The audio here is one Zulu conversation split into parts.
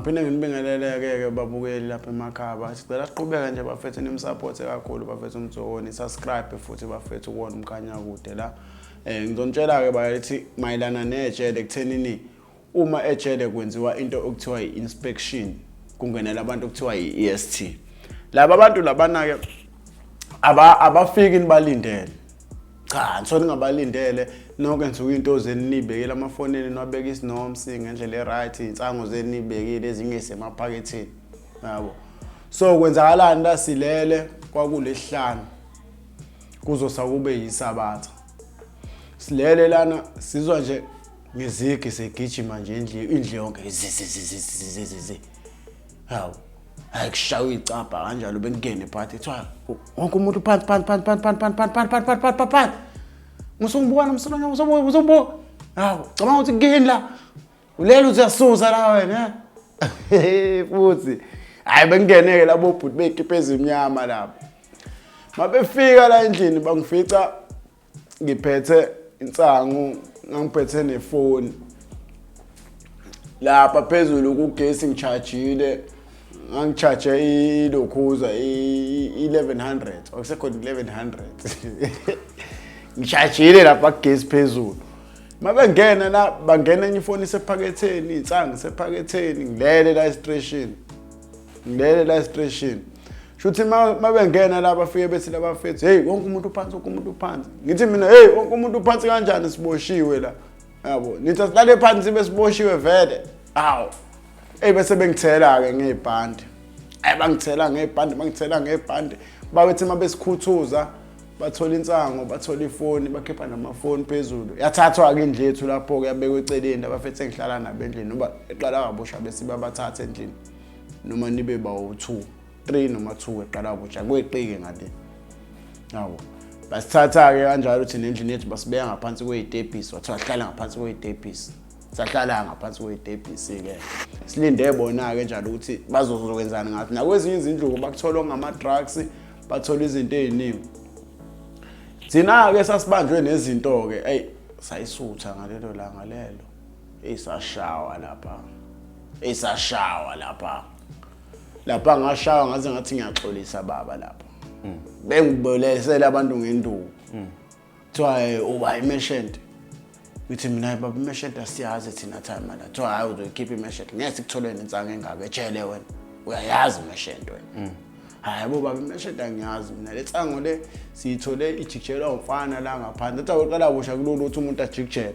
Phinde nginibingelele-ke babukeli lapha emakhaya. Sicela siqhubeke nje bafethu nimsupport kakhulu bafethu umthoni. Subscribe futhi bafethu kuwona umkhanyakude la. Ngizonitshela-ke bayithi mayelana nejele kuthenini uma ejele kwenziwa into okuthiwa i-inspection kungenela abantu okuthiwa i-EST. Laba bantu labana-ke abafiki nibalindele. Cha, ngisho ningabalindele nonke nisuke into zeni nibekele amafonini nobeka isinomsi ngendlela eright, insango zeni nibekile ezinye isemaphaketheni. Yabo. So kwenzakalani la silele kwakulesihlanu. Kuzosa kube yisabatha. Silele lana sizwa nje ngizigi segijima nje indle yonke izizizizizizizi. Hawu. Akushawa icapha kanjalo bengene party ethiwa wonke umuntu phansi. Musungibona nomsonanya uzombuka. Hawu, cabanga ukuthi ngini la. Ulele uziyasusa la wena, futhi hayi bengeneke labo bhuti bekipe ezimnyama lapha. Mabefika la endlini bangifica ngiphethe insangu, ngangiphethe nefoni. Lapha phezulu kugesi ngichargeile. Ngangicharge ilokhuza 1100 akusekho 1100. Ngichargeile lapha gesi phezulu. Mabengena la bangena enye ifoni sephaketheni, insanga sephaketheni, ngilele la station. Shuthi mabengena la bafike bethi labafethu, hey wonke umuntu phansi. Ngithi mina hey wonke umuntu phansi kanjani siboshiwe la. Yabo, nithi asilale phansi besiboshiwe vele. Aw. Bese bengithela-ke ngebhandi. Bangithela ngebhandi. Babethi mabesikhuthuza, bathola insango, bathola ifoni, bakhipha namafoni phezulu. Yathathwa-ke indlu yethu lapho-ke yabekwa eceleni, abafethu engihlala nabo endlini. Ngoba eqala kabusha bese babathatha endlini. Noma nibe bawu-2, 3 noma 2 eqala kabusha. Kweqike ngale. Yabo. Basithatha-ke kanjalo thina endlini yethu basibeka ngaphansi kwey'tebhisi. Wathi wahlala ngaphansi kwey'tebhisi. Sahlala ngaphansi kwey'tebhisi-ke. Silinde bona-ke njalo ukuthi bazokwenzana ngathi. Nakwezinye izindlu bakuthola ngama-drugs, bathola izinto ey'ningi. Thina-ke sasibanjwe nezinto-ke, sayisutha ngalelo langa lelo. Sashawa lapha. Lapha ngashawa ngaze ngathi ngiyaxolisa baba lapha. Bengibolesela abantu ngenduku. Kuthiwa uba imeshente. Ngithi mina baba imeshente asiyazi thina time la. Kuthiwa hayi uzoyikhipha imeshente. Ngeke sikuthole nensanga engaka ejele wena. Uyayazi imeshente wena. Hayi baba imeshente angiyazi mina. Le nsango le siyithole ijikelwa umfana la ngaphandle. Kuthiwa uqala busha kulolu uthi umuntu ajikjele.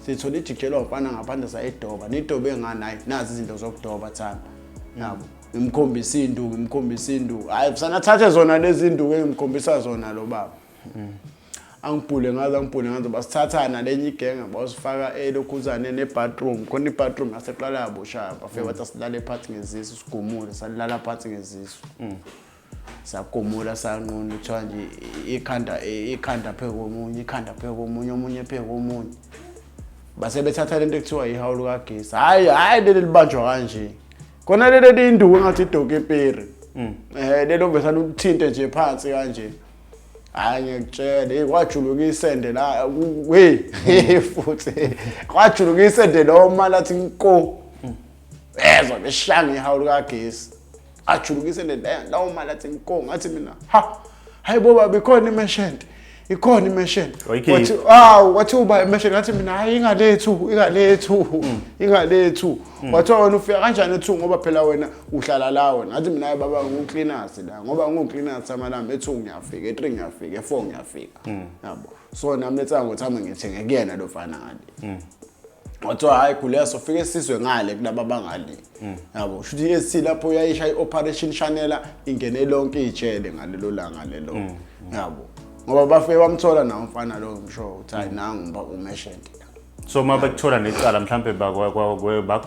Siyithole ijikelwa umfana ngaphandle sayidoba. Nidobe nganayi nazi izinto zokudoba thana. Yabo. Ngimkhombisa induku. Hayi sanathathe zona lezi induku engimkhombisa zona lo baba. Angibhule ngaze basithathana lenye igenge basifaka elokhuzane nebathroom. Khona ibathroom yaseqala yabusha. Bafike bathi silale phansi ngezisu sigomule, salala phansi ngezisu. Sagomula sanqunu kuthiwa nje ikhanda phezu komunye, omunye phezu komunye. Base bethatha lento ekuthiwa ihawulu kagesi. Hayi leli libanjwa kanje. Khona leli induku engathi idokeperi. Lelo bese luthinte nje phansi kanje. Hayi ngikutshela kwajuluka isende la futhi kwajuluka isende lo malathi nko. Ezwa beshanga ihawulu kagesi. Ajuluka isende la malathi nko ngathi mina hayi boba bikhona imeshente. Ikhona imeshente. Wathi uba imeshente ngathi mina hayi ingalethu. Wathi wena ufika kanjani ethu ngoba phela wena uhlala la wena. Ngathi mina baba ngicleaners la ngoba ngicleaners amalamba ethu ngiyafika, e3 ngiyafika, e4 ngiyafika. Yabo. So nami letsango thami ngithenge kuyena lo fana ngale. Wathi hayi kuleso fike sisizwe ngale kulaba bangale. Yabo. Shuthi esi lapho uyayisha i-operation channel ingene lonke ijele ngalelo langa lelo. Yabo. Ngoba bafike bamthola na umfana lo ngisho uthi hayi nangu umeshente. So mabekuthola necala mhlambe bakugweba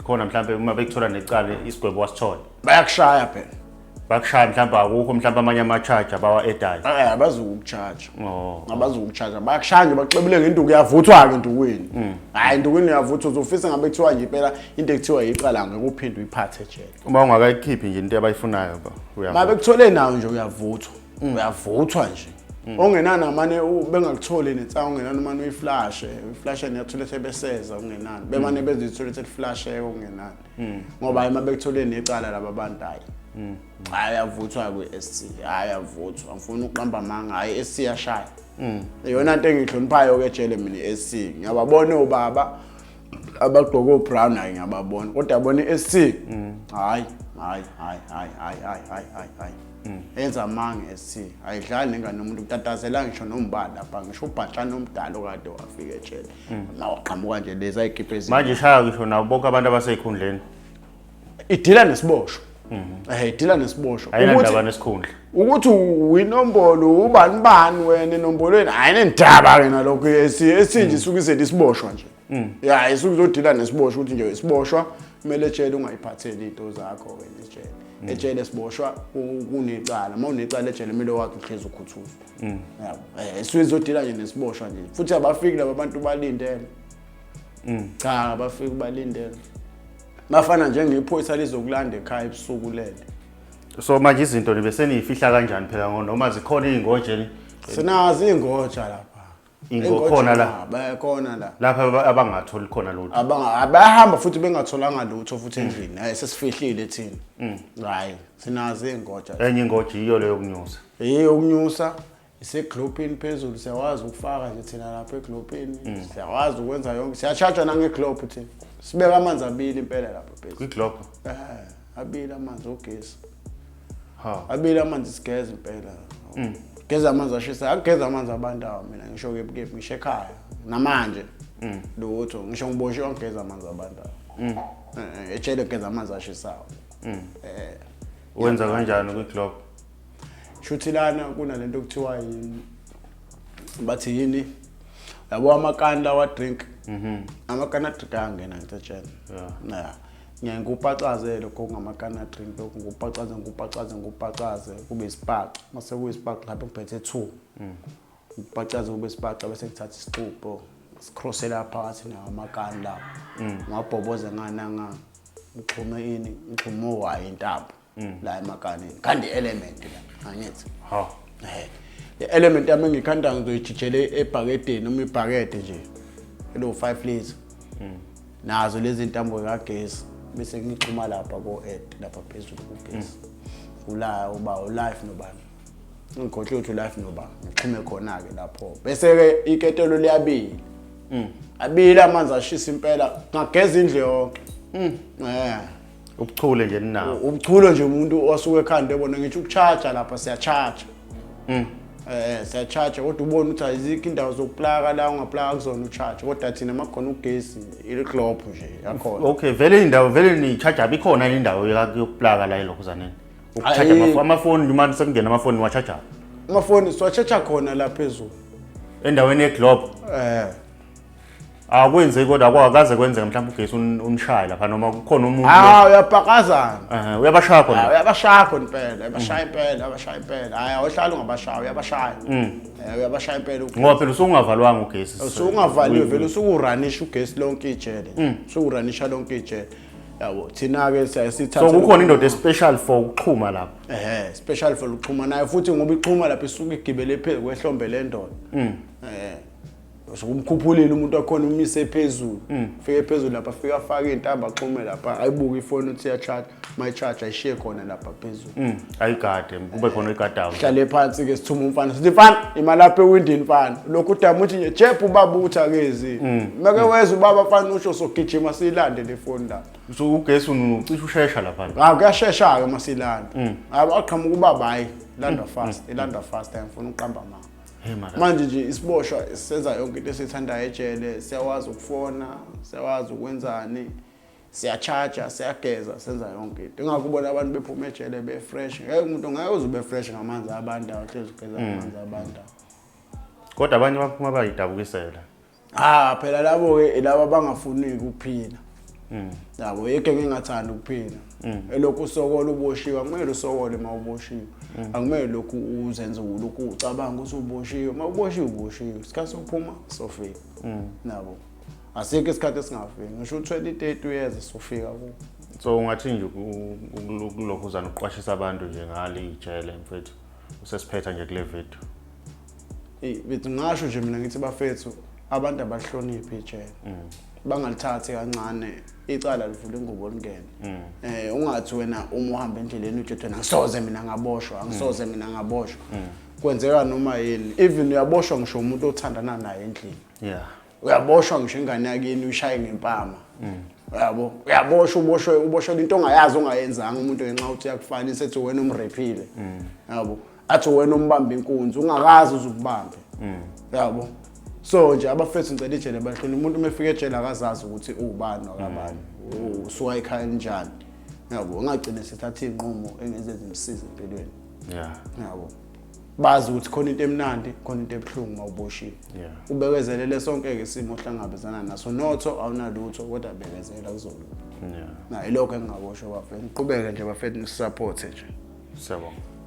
khona mhlambe uma bekuthola necala isigwebo wasithola. Bayakushaya phela. Bakushaya mhlambe akukho mhlambe amanye ama-charge abawa edayi. Abazukucharge. Abazukucharge. Bayakushaya nje baxebile ngenduku yavuthwa ke endukweni. Hayi endukweni yavuthwa uzofisa ngabe kuthiwa nje phela into ekuthiwa icala ngekuphindwa iphathe ejele. Uma ungakayikhiphi nje into abayifunayo uyavuma. Mabekuthole nawo nje uyavuthwa. Uyavuthwa nje. ongenana manje bengakutholi nensango ongenana manje uyiflash niyathola sebeseza ongenani bemane bezithola flash ongenani ngoba ima bekuthole necala laba bantu hayi ayavuthwa kwe-SC ayavuthwa ngifuna ukuqamba amanga hayi SC yashaya iyona into engihloniphayo ke tshele mina iSC ngiyababona obaba abagqoke brown hayi ngiyababona kodwa yabona iSC hayi enza amanga iSC ayidlali nengane nomuntu kutatazela ngisho nombala lapha ngisho ubhatsha nomdala okade wafika etshele nawaqhamuka nje lezi ayikhiphe ezini manje ishaya ngisho nabo bonke abantu abaseyikhundleni idila nesibosho idila nesibosho ayinandaba nesikhundla ukuthi uyinombolo ubani wena enombolweni ayinendaba ke nalokho esinje sukise isiboshwa nje ya isukuzodila nesibosho ukuthi nje isiboshwa kumele etshele ungayiphatheli into zakho wena etshele etshele siboshwa kunecala mawunecala etshele kumele wathi uhlezi ukhuthuzwa yabo esizodila nje nesiboshwa nje futhi abafiki laba bantu balindele cha abafiki balindele bafana njengephoyisa lizokulanda ekhaya ebusuku lele so manje izinto nibeseniyifihla kanjani phela noma zikhona ingojeni sinazi ingoja lapha ingokhona la bayakhona la lapha abangatholi khona lutho abahamba futhi bengatholanga lutho futhi endlini hayi sesifihlile thina hayi sinazi ingoja enye ingoja iyo leyo kunyusa ukunyusa iseglobini phezulu siyawazi ukufaka nje thina lapha eglobini siyawazi ukwenza yonke siyacharge nangeglobe thina sibeka amanzi abili impela lapha phezulu kwiglobe abili amanzi ogesi abili amanzi sigeza impela geza amanzi ashisa akugeza amanzi abandayo mina ngisho ke ngisho ekhaya namanje lutho ngisho ngiboshe ongeza amanzi abandayo etshele geza amanzi ashisayo wenza kanjani kwiglobe shuthi lana kunalento okuthiwa yini bathi yini yabo amakanda wa drink amakanda drink angena ngitshela ngiya ngupacazele kongamakanda drink lokho ngupacaze kube isipaca mase kuyisipaca lapho ngiphethe 2 upacaze kube isipaca bese ngithatha isixubo scrossela phakathi namakanda ngabhoboze ngananga ngixhume wayi intaba la emakaneni kandi element la angithi le element yami ngikhanda ngizoyijijele ebhakedeni noma ibhakede nje lo 5 liters nazo lezi intambo kagesi bese ngixhuma lapha ko-add lapha phezulu kugesi ula uba ulife nobani ngikhohle ukuthi ulife nobani ngixhume khona ke lapho bese ke iketelo liyabili abili amanzi ashisa impela ngageza indle yonke ubuchule nje ninawo ubuchule nje umuntu osuke ekhanda ebona ngithi ukucharge lapha siyacharge siyacharge kodwa ubona ukuthi ayizikho indawo zokuplaka la ungaplaka kuzona ucharge kodwa thina makhona ugesi iliglobe nje yakhona okay vele indawo vele ni charge abikhona indawo yokuplaka la elokhuzaneni ukucharge amafoni noma sekungena amafoni wa-charge amafoni siwa-charge khona la phezulu endaweni yeglobe akwenze kodwa akwakaze kwenzeka mhlawumbe ugesi unishaye lapha noma kukhona umuntu uyabhakazana uyabashaya khona uyabashaya khona impela uyabashaya impela hayi awuhlali ungabashaya uyabashaya uyabashaya impela ngoba phela usungavalwanga ugesi usungavaliwe vele usukuranisha ugesi lonke ijele usukuranisha lonke ijele yabo thina ke siyasithatha so kukhona indoda special for ukuxhuma lapha special for ukuxhuma nayo futhi ngoba ixhuma lapha isuke igibele phezulu kwehlombe lendoda ukumkhuphulile umuntu wakhona umise phezulu fike phezulu lapha fika afake intamba axhume lapha ayibuka ifoni uthi iyacharge mayicharge ayishiye khona lapha phezulu ayigade kube khona igadayo hlale phansi ke sithuma umfana sithi mfana imali lapha ewindini mfana lokhu udama uthi nje jephu ubaba uthakezi make weza ubaba mfana usho sogijima silande le phone lapha so ugesi ucishe ushesha lapha kuyashesha ke masilanda aqhamuka ubaba hayi landa fast ngifuna uqamba mama manje nje isiboshwa senza yonke into esithandayo ejele siyawazi ukufona siyawazi ukwenzani siyacharge siyageza senza yonke into engakubona abantu bephuma ejele be fresh ngeke umuntu ngeke uzube fresh ngamanzi abantu ahlezi ugeza amanzi abantu kodwa abanye baphuma bayidabukisela phela labo ke laba bangafuni ukuphila yabo yeke ngingathanda ukuphila elokhu usokolo uboshiwe kumele usokole mawuboshiwe akumele lokhu uzenze ulokhu ucabanga ukuthi uboshiwe mawuboshiwe isikhathi sokuphuma sofika nabo asikho isikhathi esingafiki ngisho 2030 years sofika ku so ungathi nje kulokhu uzana uqwashisa abantu nje ngale ijele mfethu usesiphetha nje kule video Bethi ngisho nje mina ngithi bafethu abantu abahloniphi ijele. Bangalithathi kancane icala livula ingubo lingene. Ungathi wena uma uhamba endleleni uthi wena ngisoze mina ngaboshwa, ngisoze mina ngaboshwa. Kwenzeka noma yini. Even uyaboshwa ngisho umuntu othandana naye endlini. Yeah. Uyaboshwa ngisho ingane yakini ushaye ngempama. Yabo, uyaboshwa uboshwa into ongayazi ongayenzanga umuntu ngenxa ukuthi yakufanisa ethi wena umrephile. Yabo. Athi wena umbamba inkunzi ungakazi uzukubambe. Yabo. So nje abafethu ngicela ijele bahloni umuntu umefika ejele akazazi ukuthi ubani wakabani. Usuka ekhaya njani. Yabo, ungagcina sithatha inqumo engeze zimsiza empilweni. Yeah. Yabo. Bazi ukuthi khona into emnandi, khona into ebhlungu mawuboshiwe. Yeah. Ubekezelele sonke ke isimo ohlangabezana naso notho awunalutho kodwa bekezela kuzolunga. Yeah. Na ilokho engingakusho bafethu. Ngiqhubeke nje bafethu nisupport nje. Siyabonga.